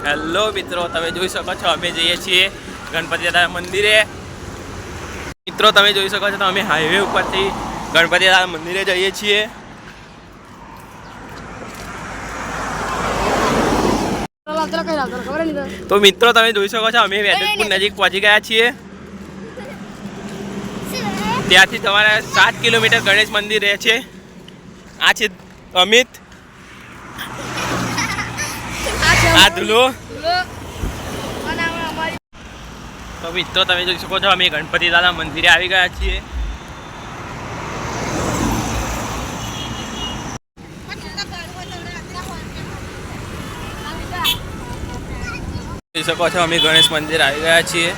Hello મિત્રો, તમે જોઈ શકો છો અમે જઈએ છીએ ગણપતિ દાદા મંદિરે। મિત્રો તમે જોઈ શકો છો તો અમે હાઈવે ઉપરથી ગણપતિ દાદા મંદિરે જઈએ છીએ। તો મિત્રો તમે જોઈ શકો છો અમે વેજલપુર નજીક પહોંચી ગયા છીએ। ત્યાંથી તમારે 7 કિલોમીટર ગણેશ મંદિર રહે છે। આ છે અમિત, આ ધુલો। તો મિત્રો તમે જોઈ શકો છો અમે ગણપતિ દાદા મંદિરે આવી ગયા છીએ। જોઈ શકો છો અમે ગણેશ મંદિર આવી ગયા છીએ।